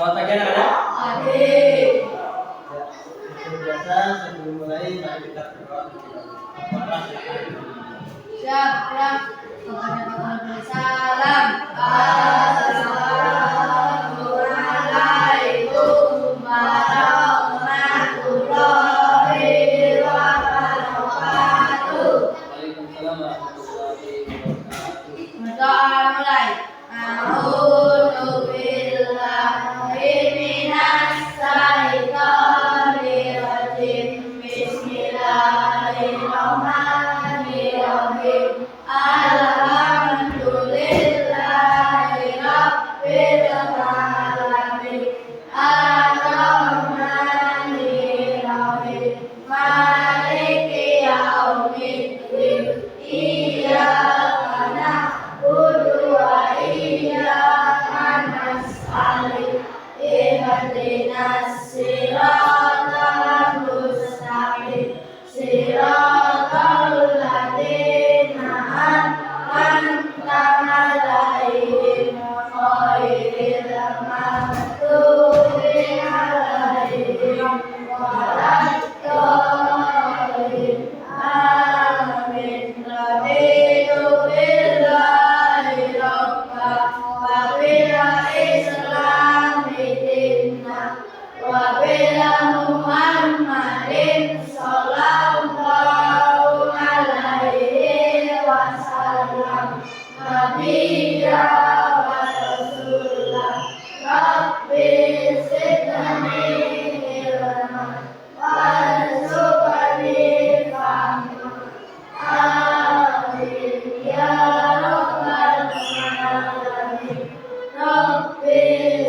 Selamat pagi anak-anak. Pagi. Seperti biasa sebelum mulai mari kita berdoa. Bapak silakan. Siap. Kepada salam. Assalamualaikum warahmatullahi wabarakatuh. Waalaikumsalam warahmatullahi wabarakatuh. Berdoa mulai. A'udzu billahi minas syaitonir rajim. Bismillahirrahmanirrahim. Alhamdulillahi rabbil alamin. Ar-Rahmanir Rahim. Maliki yaumiddin. Iyyaka na'budu wa iyyaka nasta'in. Ihdinas siratal mustaqim. Siratal ladzina an'amta 'alaihim ghairil maghdubi 'alaihim waladdallin. Amin. Raditu billahi rabba wa bil islami dinna wa bila Muhammadin sallallahu alaihi wasallam nabiyya wa rasulah. Rabbi zidni ilman warzuqni fahma. Amin ya rabbal alamin. Rabbi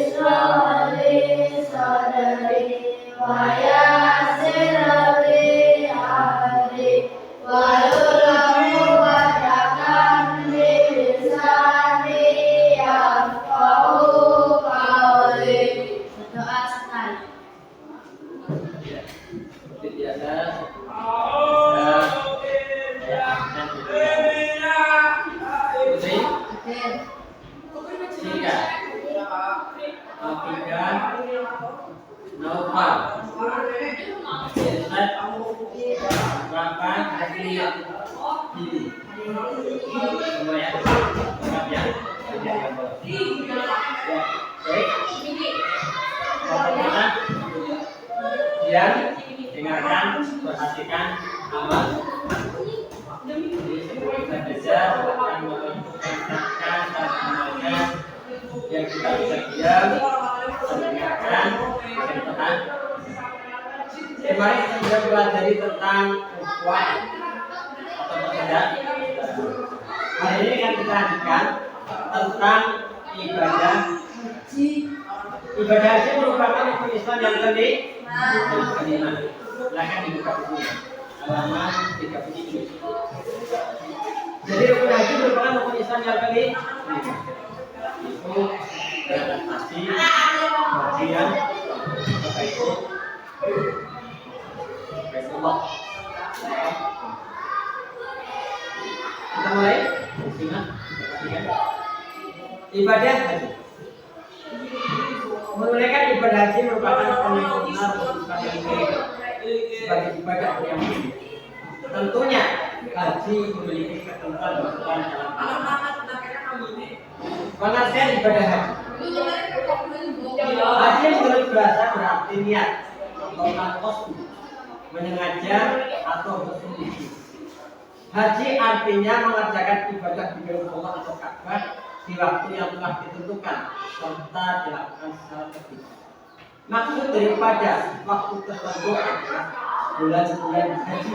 shrah li sadri wa yassir li amri wahlul 'uqdatam min lisani yafqahu qawli. Berdoa sekali. Seperti biasa. Putri, Sika, Afika, Naufal, Irsyad, Rafa, Dili. Semua ya? Lengkap ya? Ya, baik. Pertama, diam, dengarkan, perhatikan amal. Jadi sebelum kita belajar akan menentukan kata semuanya yang kita bisa diam, mendengarkan, dan tahan. Kemarin kita sudah pelajari tentang ukhuwah atau persaudaraan. Hari ini akan kita lanjutkan tentang ibadah haji. Ibadah haji merupakan rukun Islam yang kelima. Silakan dibuka buku halaman 37. Jadi rukun haji merupakan rukun Islam yang kelima. Itu adaptasi, kajian, itu Baitullah. Kita mulai. Bismillah. Ibadah haji. Menunaikan ibadah haji merupakan penyempurna Islam yang kelima sebagai ibadah yang mulia. Tentunya haji memiliki ketentuan dalam pengertian ibadah haji. Haji menurut bahasa berarti niat atau qasd, menyengaja atau bersungguh. Haji artinya mengerjakan ibadah di bait Allah atau Ka'bah di waktu yang telah ditentukan serta dilakukan secara terpisah. Maksud daripada waktu tertentu adalah bulan-bulan haji,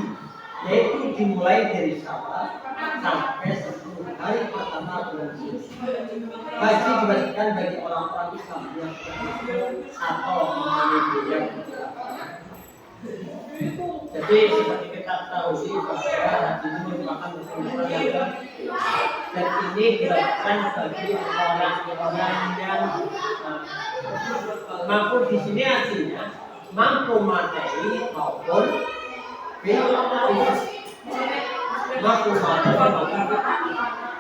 yaitu dimulai dari Syawal sampai 10 hari pertama bulan Zulhijjah. Haji diwajibkan bagi orang-orang Islam yang atau mempunyai biaya perjalanan. Jadi seperti kita tahu bahwa haji ini merupakan rukun Islam yang kelima, dan ini dilakukan bagi orang-orang yang mampu. Di sini artinya mampu materi maupun fisik. mampu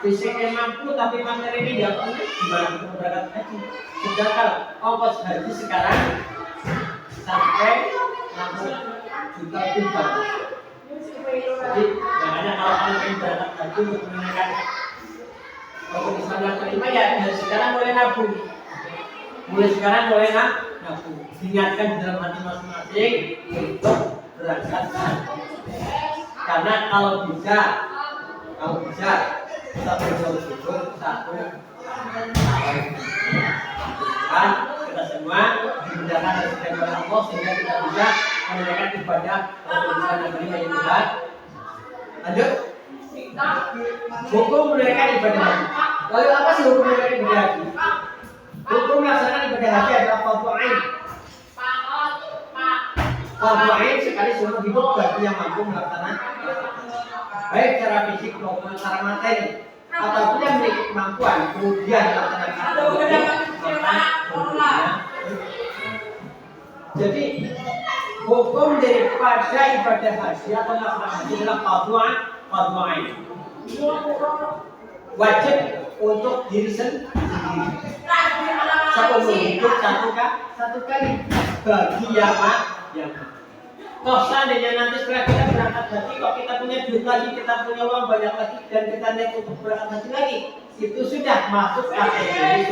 fisiknya mampu tapi materi ini nggak punya, gimana kita berangkat haji? Sedangkan ongkos haji sekarang sampai 60 juta lebih. Jadi makanya kalau kalian ingin berangkat haji untuk menunaikan rukun Islam yang kelima, ya dari sekarang mulai nabung. Mulai sekarang mulai nabung. Diingatkan di dalam hati masing-masing untuk berangkat haji. Karena kalau bisa kita bersyukur satu kan kita semua dimudahkan rezeki oleh Allah sehingga kita bisa menunaikan ibadah Islam yang kelima yang berat. Lanjut. Hukum menunaikan ibadah haji. Lalu apa sih hukum menunaikan ibadah haji? Hukum melaksanakan ibadah haji adalah fardhu ain. Fardhu ain sekali seumur hidup bagi yang mampu melaksanakan, baik secara fisik maupun secara materi, ataupun yang memiliki kemampuan kemudian melaksanakan jadi hukum daripada ibadah haji atau melaksanakan haji adalah fardhu ain, wajib untuk diri sendiri seumur hidup satu kali bagi yang kok seandainya nanti setelah kita berangkat haji, kok kita punya duit lagi, kita punya uang banyak lagi, dan kita naik untuk berangkat haji lagi, itu sudah masuk kategori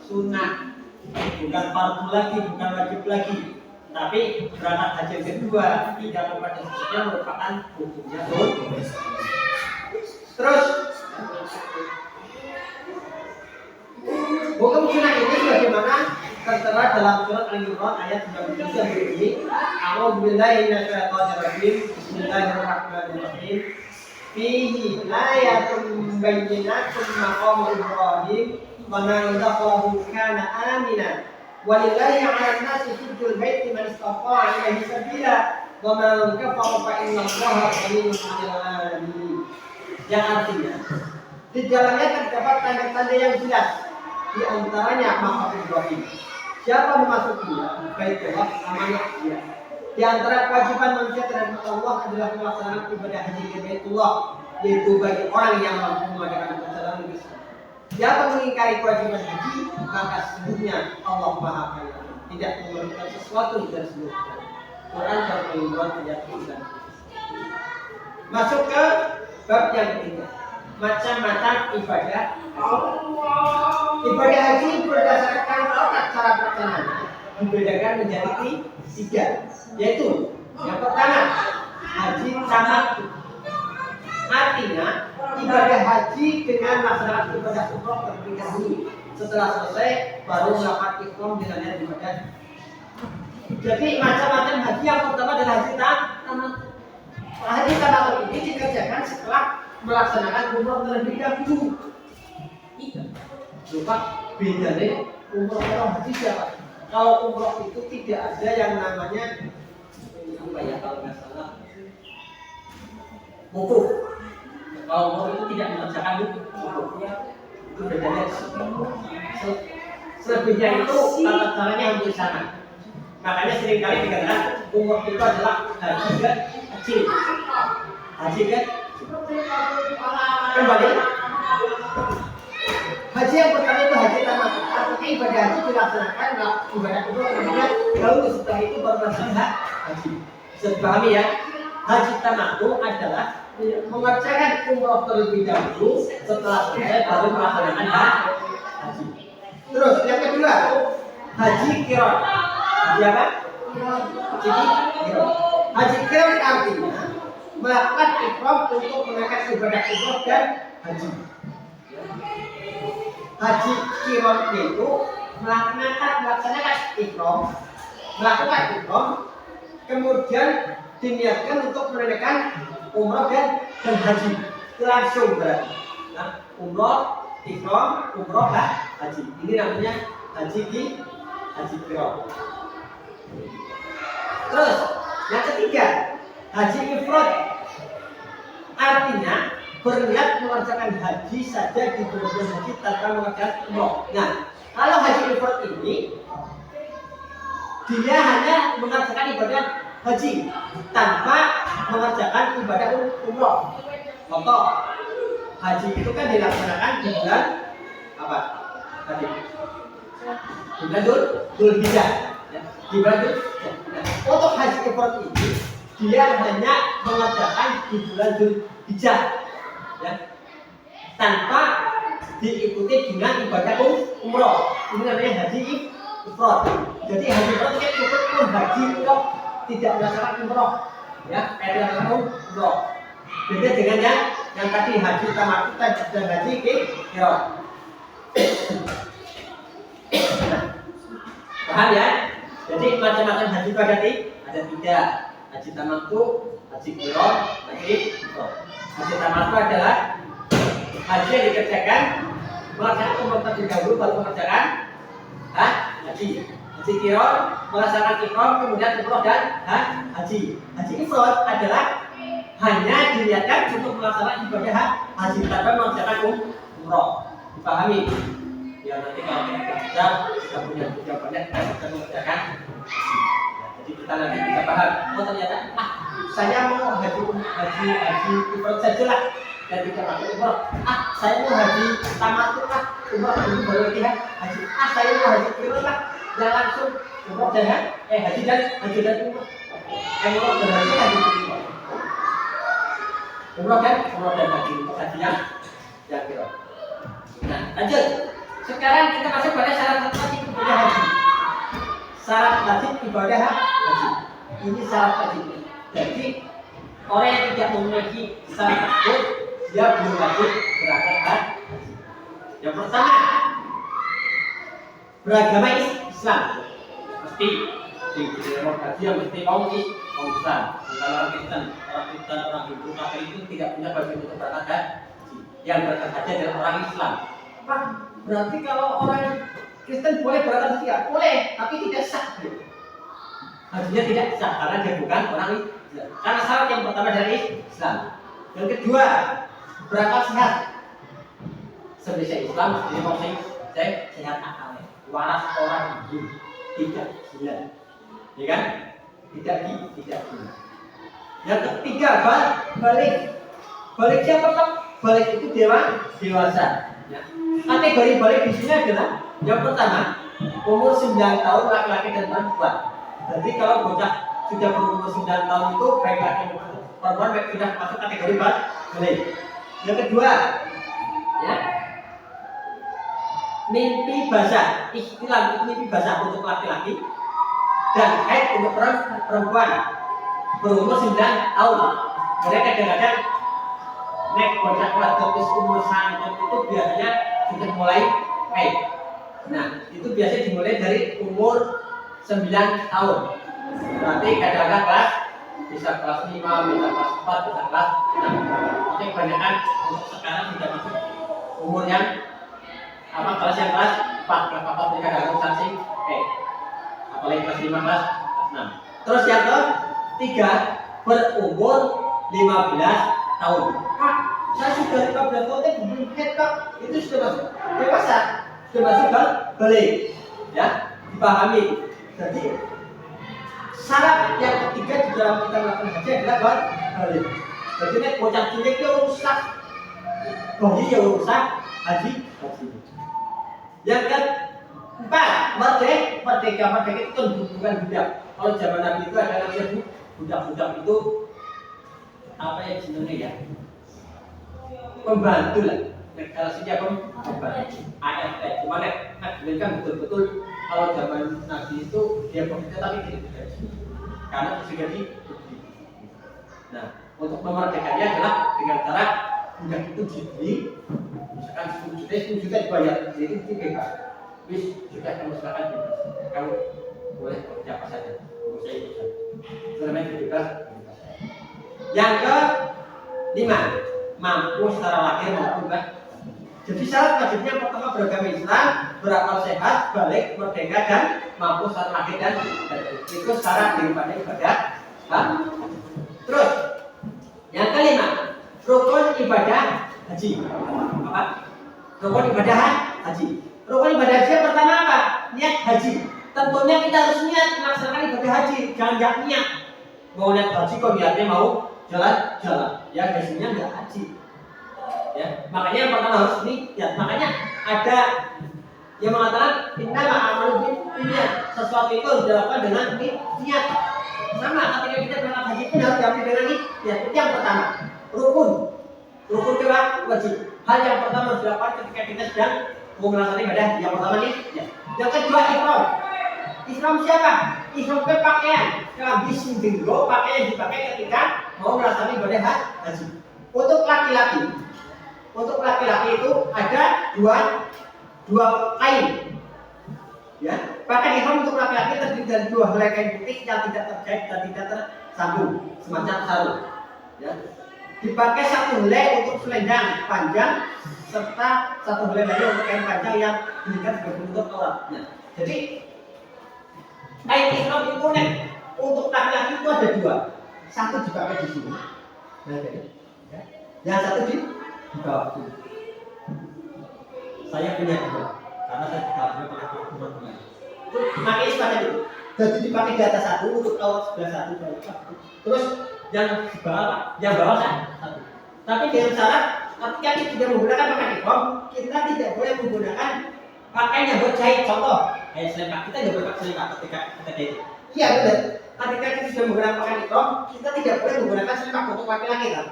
sunnah, bukan fardu lagi, bukan wajib lagi, tapi berangkat haji yang kedua tidak pada sisinya merupakan hukumnya sunnah. Terus hukum sunnah ini bagaimana? Tertera dalam surat Al-Imran ayat 37 yang berbunyi, A'udzubillahi minasyaitonir rajim. Bismillahirrahmanirrahim. Fihi ayatun bayyinatun maqamu Ibrahim wa man dakhalahu kana aminan. Walillahi 'alan nasi hajjul baiti man istata'a ilaihi sabila wa man kafara fa innallaha ghaniyyun 'anil 'alamin. Yang artinya, di dalamnya terdapat tanda-tanda yang jelas, di antaranya maqam Ibrahim. Siapa memasukinya, Baitullah amanah dia. Di antara kewajiban manusia terhadap Allah adalah melaksanakan ibadah haji ke Baitullah, yaitu bagi orang yang mampu mengadakan perjalanan ke sana. Siapa mengingkari kewajiban haji, maka sesungguhnya Allah Maha Kaya, tidak memerlukan sesuatu dari seluruhnya. Quran surat Al-Imran ayat 9. Masuk ke bab yang ketiga, macam-macam ibadah. Ibadah haji berdasarkan tata cara pelaksanaan dibedakan menjadi 3, yaitu yang pertama haji tamattu. Artinya ibadah haji dengan melaksanakan ibadah umrah terlebih dahulu, setelah selesai baru melakukan ihram dengan niat ibadah. Jadi macam-macam haji yang pertama adalah haji tamattu. Haji tamattu ini dikerjakan setelah melaksanakan umrah terlebih dahulu. Lupa bedanya umroh atau haji siapa? Kalau umroh itu tidak ada yang namanya apa ya, kalau nggak salah wukuf. Kalau umroh itu tidak mengerjakan wukufnya, itu bedanya selebihnya itu tata caranya hampir sama. Makanya seringkali dikatakan umroh itu adalah haji kecil. Haji kembali. Haji yang pertama itu haji tamattu. Artinya ibadah haji dilaksanakan ibadah umrah kemudian lalu setelah itu baru melaksanakan haji. Bisa dipahami ya? Haji tamattu adalah mengerjakan umrah terlebih dahulu, setelah selesai baru melaksanakan haji. Terus yang kedua, haji qiran. Haji apa? Haji qiran. Haji qiran artinya melakukan ihram untuk menunaikan ibadah umrah dan haji. Haji qiran itu melaksanakan ihram, kemudian diniatkan untuk menunaikan umrah dan haji langsung berarti. Nah, umrah, ihram, umrah, haji. Ini namanya haji qiran. Terus yang ketiga, haji ifrad. Artinya berniat mengerjakan haji saja di bulan haji tanpa mengerjakan umrah. Nah, kalau haji ifrad ini dia hanya mengerjakan ibadah haji tanpa mengerjakan ibadah umrah. Contoh, haji itu kan dilaksanakan di bulan apa? Tadi bulan Dzulhijjah. Ya, di bulan Dzulhijjah. Nah, untuk haji ifrad ini dia hanya mengerjakan di bulan Dzulhijjah, ya, tanpa diikuti dengan ibadah umroh. Ini namanya haji ifrad. Jadi haji ifrad itu cukup pun haji kok tidak melaksanakan umroh, ya, tidak melaksanakan umroh. Beda dengan yang tadi haji tamattu dan haji qiran. Paham ya? Jadi macam-macam haji itu ada tiga: haji tamattu, haji qiran, haji ifrad. Haji tamattu adalah haji yang dikerjakan melaksanakan umroh terlebih dahulu baru mengerjakan haji. Haji qiran melaksanakan ihram kemudian umroh dan haji. Haji ifrad adalah hanya diniatkan untuk melaksanakan ibadah haji tanpa mengerjakan umroh. Dipahami? Ya, nanti kalau kita sudah punya banyak kita bisa mengerjakan. Jadi kita nanti bisa paham. Oh ternyata saya mau haji ifrad saja lah dan tidak pakai umroh. Saya mau haji tamattu lah, umroh dulu baru lagi haji. Saya mau haji qiran lah, jangan langsung umroh dan haji dan umroh. Umroh dan haji umroh dan haji untuk haji yang qiran. Nah, lanjut. Sekarang kita masuk pada syarat wajib ibadah haji. Syarat wajib ibadah haji. Ini syarat wajib. Jadi orang yang tidak memiliki syarat tersebut dia belum wajib berangkat haji. Yang pertama, beragama Islam. Mesti di dalam haji yang mesti kaum Islam. Kalau orang Kristen, orang Hindu, kafir itu tidak punya wajib untuk berangkat haji. Yang berangkat haji adalah orang Islam. Berarti kalau orang Kristen boleh berangkat haji? Ya, boleh, tapi tidak sah. Hajinya tidak sah karena dia bukan orang Islam. Karena syarat yang pertama dari Islam. Yang kedua, berangkat sehat. Sebenarnya Islam jadi mau saya sehat akalnya, waras orang hidup, tidak gila, ya kan? Tidak gila. Yang ketiga, balik siapa toh? Balik itu dewasa. Ya. Kategori balik di sini adalah yang pertama umur 9 tahun laki-laki dan perempuan. Jadi kalau bocah sudah berumur 9 tahun itu baik laki maupun perempuan sudah masuk kategori balik. Yang kedua, ya, mimpi basah, istilah mimpi basah untuk laki-laki dan haid untuk perempuan berumur 9 tahun. Mereka kadang-kadang nek bocah kelas terus umur sangat itu biasanya sudah mulai haid. Nah, itu biasanya dimulai dari umur 9 tahun. Berarti kadang-kadang kelas bisa kelas 5, bisa kelas 4, bisa kelas 6. Tapi kebanyakan untuk sekarang sudah masuk umur yang kelas yang kelas 4, kelas 4 mereka dalam sanksi apalagi kelas 5, kelas 6. Terus yang ketiga, berumur 15 tahun. Saya sudah 15 tahun belum haid, itu sudah masuk dewasa, sudah masuk balik, ya, dipahami. Jadi syarat yang ketiga di dalam kita melakukan haji adalah balik. Jadi nek bocah cilik itu rusak, bagi yang rusak haji. Yang keempat, merdeka itu kan bukan budak. Kalau zaman Nabi itu ada namanya budak itu apa ya jenisnya ya? Pembantu lah. Deklarasinya pembantu. ART. Cuma nek kan betul-betul kalau zaman Nabi itu dia bekerja tapi tidak digaji. Karena sudah dibeli. Nah, untuk memerdekakannya adalah dengan cara budak itu dibeli. Misalkan 10 juta dibayar, jadi itu bebas. Wis sudah kamu silakan bebas. Kamu boleh kerja apa saja. Saya itu saja. Itu namanya bebas. Yang kelima, mampu secara lahir maupun batin. Jadi syarat wajibnya pertama beragama Islam, berakal sehat, balik, merdeka dan mampu secara lahir dan batin. Itu syarat daripada ibadah. Terus, yang kelima, rukun ibadah haji. Apa? Rukun ibadah haji. Rukun ibadah haji yang pertama apa? Niat haji. Tentunya kita harus niat melaksanakan ibadah haji. Jangan niat. Mau niat haji kok niatnya mau jalan-jalan. Ya biasanya nggak haji. Ya, makanya yang pertama harus niat. Makanya ada yang mengatakan inna ma'amalu niat. Sesuatu itu harus dilakukan dengan niat. Sama ketika kita berangkat haji pun harus diambil dengan niat. Itu yang pertama. Rukun kedua wajib. Hal yang pertama harus dilakukan ketika kita sedang mau melaksanakan ibadah. Yang pertama nih, ya. Yang kedua ihram. Ihram siapa? Ihram ke pakaian. Kelambi sindinggo pakaian yang dipakai ketika mau melaksanakan ibadah haji. Untuk laki-laki itu ada dua kain. Ya, pakaian ihram untuk laki-laki terdiri dari dua helai kain putih yang tidak terjahit dan tidak tersambung, semacam sarung. Ya. Dipakai satu helai untuk selendang panjang serta satu helai lagi untuk kain panjang yang dijadikan sebagai penutup aurat. Nah, jadi kain ihram itu untuk laki-laki itu ada dua. Satu dipakai di sini. Nah, ya. Yang satu di bawah sini. Saya punya dua karena saya juga pakai teman-teman. Pakai seperti itu. Jadi dipakai di atas satu untuk aurat sebelah satu. Terus yang bawah kan satu. Tapi dengan syarat ketika kita tidak menggunakan pakaian ihram, kita tidak boleh menggunakan pakaian yang berjahit. Contoh, kayak selengkap kita tidak boleh pakai selengkap ketika kita jahit. Iya benar. Ketika kita sudah menggunakan pakaian ihram, kita tidak boleh menggunakan selengkap untuk laki-laki kan.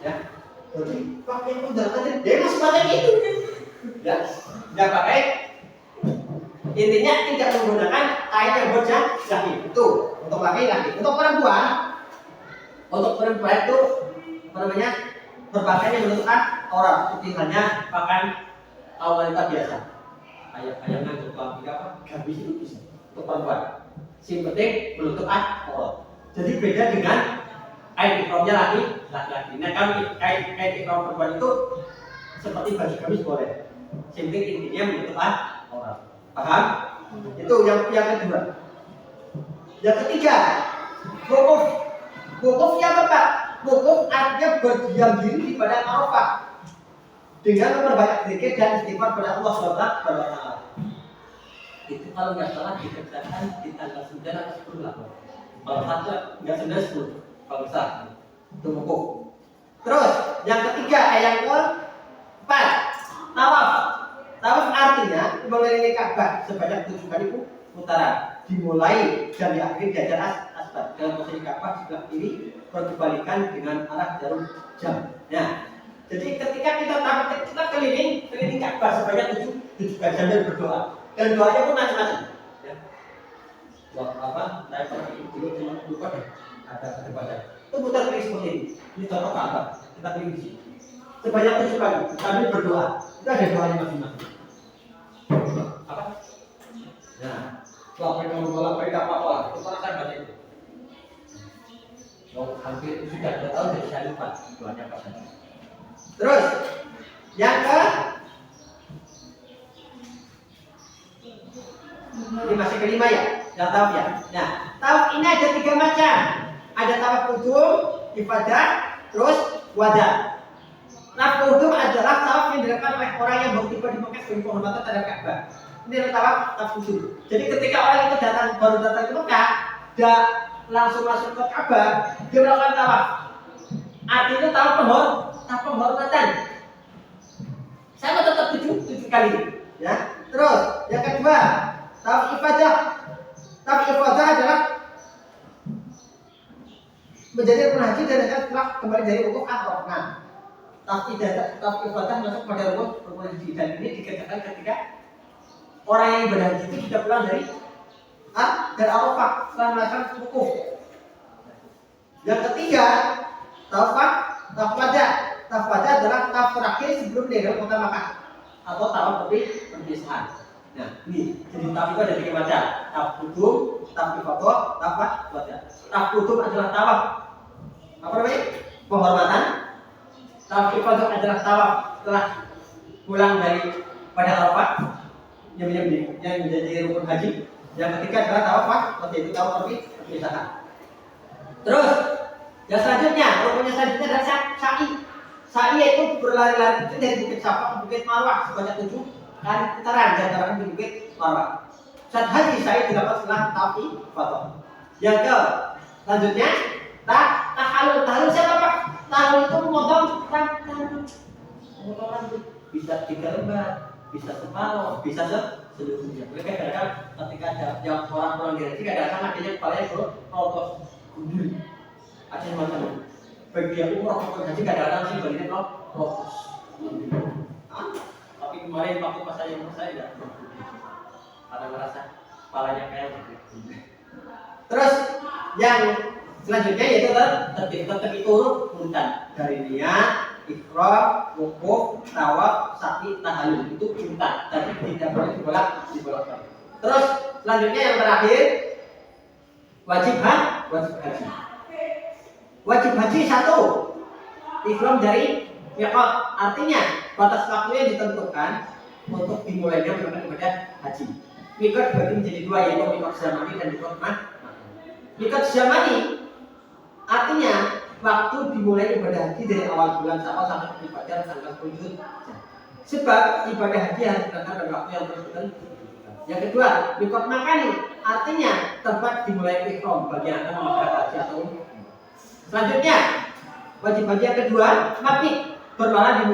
Ya. Jadi pakaian undangan demo semacam itu. Ya, tidak pakai. Intinya tidak menggunakan kain yang berjahit. Itu untuk laki-laki. Untuk perempuan itu apa namanya? Berpakaian yang menunjukkan aurat, seperti halnya pakaian kaum wanita biasa. Kayak ngantuk lampu apa? Gamis itu bisa untuk perempuan. Yang penting menutup aurat. Jadi beda dengan kain ihramnya laki-laki. Nah, kalau kain ihram perempuan itu seperti baju gamis boleh. Yang penting intinya menutup aurat. Paham? Itu yang kedua. Yang ketiga, wukuf yang tepat. Wukuf artinya berdiam diri di padang Arafah dengan memperbanyak zikir dan istighfar pada Allah Subhanahu wa taala. Itu kalau nggak salah dikerjakan di tanggal 9 atau 10 lah. Kalau satu nggak 9 10. Kalau besar itu wukuf. Terus yang ketiga, yang keempat, tawaf. Tawaf artinya mengelilingi Ka'bah sebanyak 7 kali putaran, dimulai dan diakhiri di Hajar Aswad dalam posisi Ka'bah sebelah kiri berbalikan dengan arah jarum jam. Nah, jadi ketika kita tawaf, kita keliling Ka'bah sebanyak 7 kali dan berdoa. Dan doanya pun macam-macam. Ya. Doa apa? Saya pernah dulu cuma lupa deh. Ada baca. Itu putar keliling seperti ini. Ini contoh Ka'bah. Kita keliling di sini. Sebanyak 7 kali sambil berdoa. Itu ada doanya masing-masing. Apa? Nah, lapar kamu lapar apa-apa. Itu pernah saya baca itu. Hampir sudah 2 tahun jadi saya lupa doanya apa saja. Terus yang ini masih kelima ya, yang tawaf ya. Nah, tawaf ini ada 3 macam. Ada tawaf qudum, ifadah, terus wada. Tawaf qudum adalah tawaf yang dilakukan oleh orang yang baru tiba di Mekah sebagai penghormatan terhadap Ka'bah. Ini adalah tawaf qudum. Jadi ketika orang itu baru datang ke Mekah, dia langsung masuk ke Ka'bah, dia melakukan tawaf. Artinya tawaf penghormatan. Sama tetap 7 kali, ya. Terus yang kedua, tawaf ifadah. Tawaf ifadah adalah menjadi rukun haji dan setelah kembali dari wukuf Arafah. Nah, tawaf ifadah masuk pada rukun haji dan ini dikerjakan ketika orang yang ibadah haji itu sudah pulang dari Arafah setelah melaksanakan wukuf. Yang ketiga, tawaf wada. Tawaf wada adalah tawaf terakhir sebelum meninggalkan kota Makkah atau tawaf perpisahan. Nah, ini jadi tawaf itu ada 3 macam. Tawaf qudum, tawaf ifadah, tawaf wada. Tawaf qudum adalah tawaf apa namanya? Penghormatan. Tawaf ifadah adalah tawaf setelah pulang dari pada Arafah yang menjadi rukun haji. Yang ketiga adalah tawaf yaitu tawaf perpisahan. Terus yang selanjutnya, rukunnya selanjutnya adalah sa'i. Sa'i yaitu berlari-lari kecil dari Bukit Safa ke Bukit Marwah sebanyak 7 kali putaran dan jaraknya di Bukit Marwah. Saat haji sa'i dilakukan setelah tawaf ifadah. Yang selanjutnya tahallul. tahalul siapa Pak? Tahalul itu memotong rambut. Bisa 3 lembar, bisa separuh, bisa seluruhnya. Mereka kadang ketika ada yang orang pulang gaji kadang-kadang adanya kepalanya rotos gundul. Ada yang macam itu. Bagi yang umroh atau haji kadang-kadang sih bagian rotos. Tapi kemarin waktu pas saya umroh saya enggak. Karena merasa kepalanya kayak gitu. Terus yang selanjutnya yaitu tetap itu urutan dari niat, ikhram, wukuf, tawaf, sa'i, tahallul itu urutan. Tapi tidak boleh dibolak-balik. Terus selanjutnya yang terakhir wajib haji. Wajib haji 1 ikhram dari miqat. Artinya batas waktunya ditentukan untuk dimulainya berangkat ibadah haji. Miqat dibagi menjadi 2 yaitu miqat zamani dan miqat makani. Miqat zamani artinya waktu dimulai ibadah haji dari awal bulan Syawal sampai ke fajar tanggal 10 Dzulhijjah. Sebab ibadah haji harus dilakukan pada waktu yang tertentu. Yang kedua, miqat makani artinya tempat dimulai ihram bagi yang akan melakukan haji atau umrah. Selanjutnya, wajib haji yang kedua, mabit bermalam di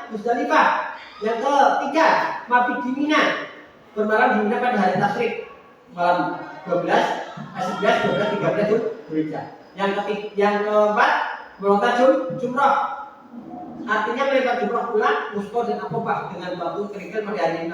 Musdalifah. Yang ketiga, mabit di Mina. Bermalam di Mina pada hari tasyrik malam 11, 12, 13 Dzulhijjah. Yang keempat, melontar jumrah. Artinya melempar jumrah pulang, musko dan akobah dengan batu kerikil pada hari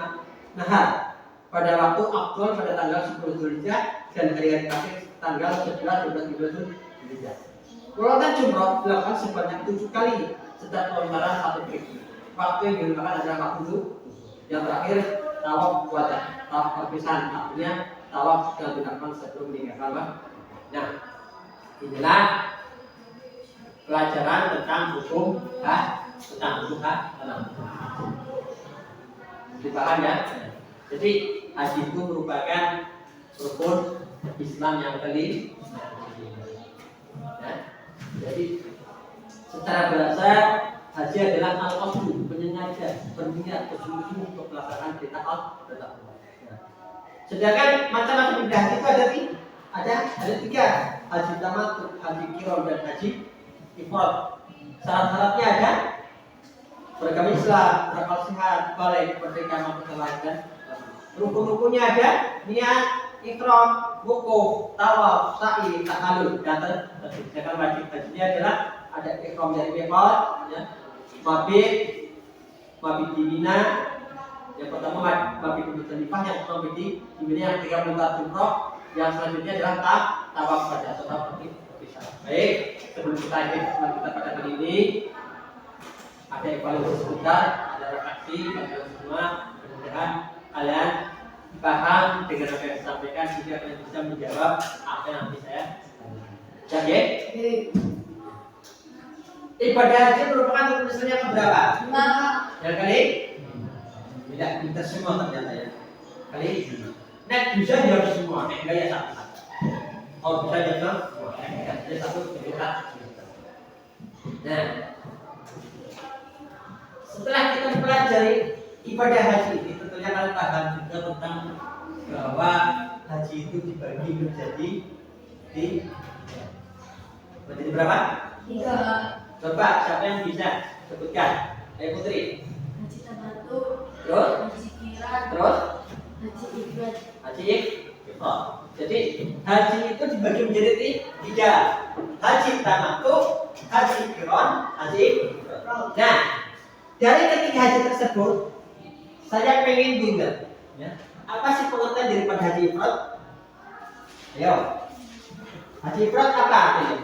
nahar. Pada waktu aktual pada tanggal 10 Dzulhijjah dan hari tasyrik tanggal 11, 12, 13 Dzulhijjah. Melontar jumrah dilakukan sebanyak 7 kali setiap pelontaran 1 kerikil. Waktu yang digunakan adalah waktu itu. Yang terakhir, tawaf wajah, tawaf perpisahan. Artinya tawaf yang dilakukan sebelum meninggalkan. Nah, inilah pelajaran tentang hukum tanam. Dipaham ya? Jadi haji itu merupakan rukun Islam yang kelima. Ya. Jadi secara bahasa haji adalah al-qasdu, menyengaja, berniat, bersungguh-sungguh untuk melaksanakan perintah Allah. Sedangkan macam-macam ibadah haji itu ada 3, haji tamattu, haji qiran dan haji ifrad. Syarat-syaratnya ada beragama Islam, berakal sehat, balik, merdeka, mampu kelahiran. Rukun-rukunnya ada niat, ihram, wukuf, tawaf, sa'i, tahallul dan sedangkan wajib hajinya adalah ada ihram dari miqat, ya, mabit di Mina. Yang pertama mabit di Musdalifah, yang kedua mabit di Mina, yang ketiga melontar jumrah, yang selanjutnya adalah tawaf pada atau tawaf perpisahan. Baik, sebelum kita pada kali ini ada evaluasi sebentar, ada refleksi bagi semua. Mudah-mudahan kalian paham dengan apa yang saya sampaikan sehingga kalian bisa menjawab apa yang nanti saya sampaikan. Ya? Ibadah haji merupakan rukun Islam yang keberapa? 5. Yang kali? Tidak kita semua ternyata ya. Kali ini. Nek bisa jawab semua, nek enggak ya satu. Kalau bisa jawab semua, nek satu kita. Nah, setelah kita mempelajari ibadah haji ini, tentunya kalian paham juga tentang bahwa haji itu dibagi menjadi berapa? 3. Coba siapa yang bisa sebutkan? Ayo Putri. Haji tamattu, Terus? haji qiran, Terus? haji ifrad. Haji ifrad. Jadi haji itu dibagi menjadi 3. Haji tamattu, haji qiran, haji ifrad. Nah, dari ketiga haji tersebut saya pengen dengar ya. Apa sih pengertian daripada haji ifrad? Ayo. Haji ifrad apa artinya?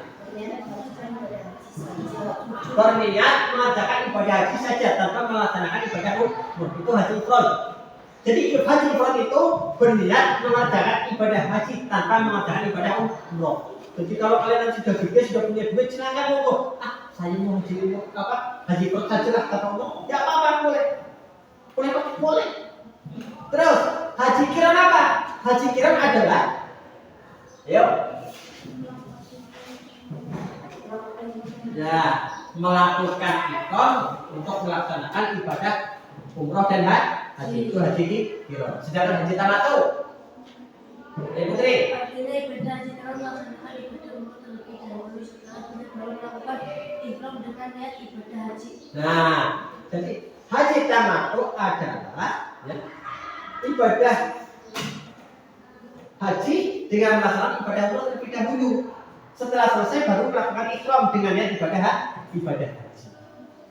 Berniat melaksanakan ibadah haji saja tanpa melaksanakan ibadah umroh, itu haji ifrad. Jadi haji ifrad itu berniat melaksanakan ibadah haji tanpa melaksanakan ibadah umroh. Jadi kalau kalian sudah gede, sudah punya duit, silakan monggo. Saya mau haji haji ifrad saja lah tanpa umroh. Ya apa boleh. Boleh. Terus haji qiran apa? Haji qiran adalah melakukan ihram untuk melaksanakan ibadah umroh dan haji, itu haji qiran. Sedangkan haji tamattu, Putri, Artinya ibadah haji qiran melaksanakan ibadah umroh terlebih dahulu setelah benar-benar melakukan ihram dengan niat ibadah haji. Nah, jadi haji tamattu adalah ya, ibadah haji dengan melaksanakan ibadah umrah terlebih dahulu. Setelah selesai baru melakukan ihram dengan niat ibadah haji.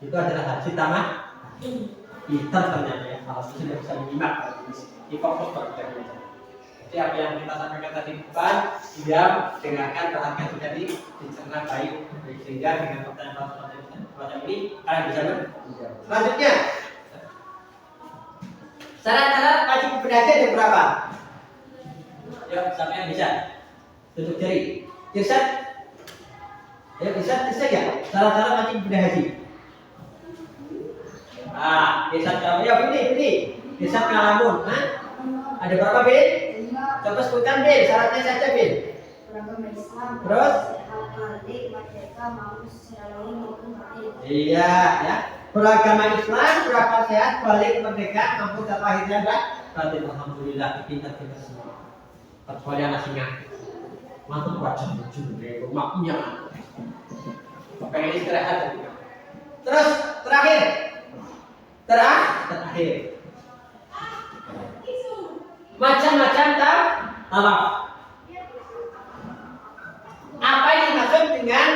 Itu adalah haji tamattu. Pintar ternyata ya, kalau sudah bisa menyimak di fokus baru kita belajar. Jadi apa yang kita sampaikan tadi bukan diam, dengarkan, perhatikan sudah dicerna baik, sehingga dengan pertanyaan ini kalian bisa menjawab. Selanjutnya, syarat-syarat wajib ibadah haji ada berapa? Yuk, siapa yang bisa? Tunjuk jari. Irsyad? Ya, bisa ya. Syarat-syarat wajib ibadah haji. Irsyad kamu ya pilih. Irsyad Kalamun. Ada berapa Bin? Coba sebutkan Bin, syaratnya saja Bin. Beragama Islam. Terus? Sehat, balik, merdeka, mampu secara lahir maupun batin. Iya, ya. Beragama Islam, berakal sehat, balik, merdeka, mampu secara lahirnya batin. Alhamdulillah, pintar semua. Kecuali anak singa. Mantul wajah lucu, rumahnya. Pengen istirahat. Terus terakhir. Macam-macam tawaf. Apa yang dimaksud dengan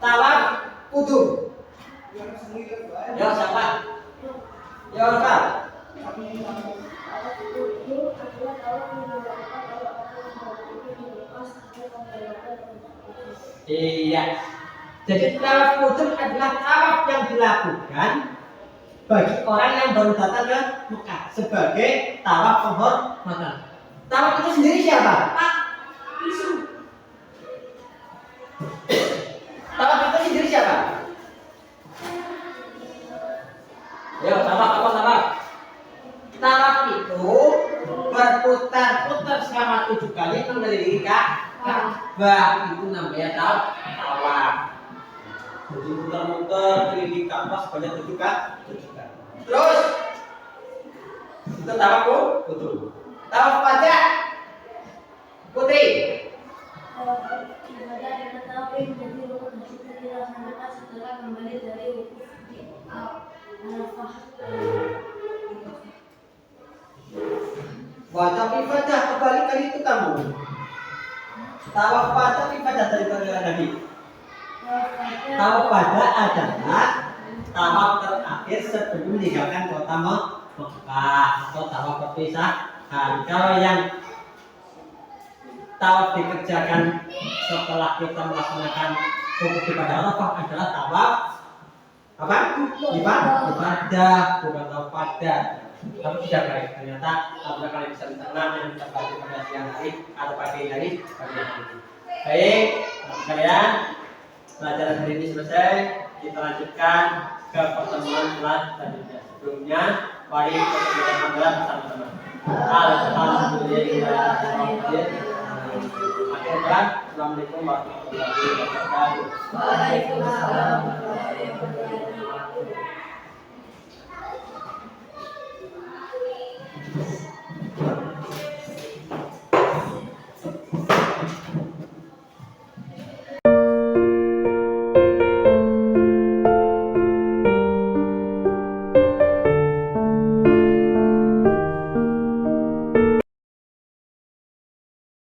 tawaf kudum? Ya siapa? Ya apa? Iya. Jadi tawaf kudum adalah tawaf yang dilakukan bagi orang yang baru datang ke Mekah sebagai tawaf penghormatan. Tawaf itu sendiri siapa? Pak. Tawaf itu sendiri siapa? Ya, tawaf apa tawaf? Tawaf itu berputar-putar selama 7 kali mengelilingi Ka'bah. Itu namanya tawaf. Jadi muter-muter keliling Ka'bah sebanyak 7 kali. Terus itu tawaf betul. Tawaf wajah Putri. Ibadah dengan tawaf menjadi rukun haji yang dilaksanakan setelah kembali dari wukuf di Arafah. Wajah ibadah kebalikan itu kamu. Tawaf wajah ibadah dari Nabi. Tawaf wajah adalah tawaf terakhir sebelum meninggalkan kota Mekah atau tawaf perpisahan. Kalau yang tawaf dikerjakan setelah kita melaksanakan wukuf pada Arafah adalah tawaf apa? Ibadah, bukan tawaf pada. Tapi tidak baik. Ternyata apabila kalian bisa mencerna yang kita baca pada siang hari atau pagi hari. Baik, kalian pelajaran hari ini selesai. Kita lanjutkan ke pertemuan selanjutnya. Sebelumnya, mari kita bersama-sama. Alhamdulillah. Akhirnya, assalamualaikum warahmatullahi wabarakatuh. Waalaikumsalam warahmatullahi wabarakatuh.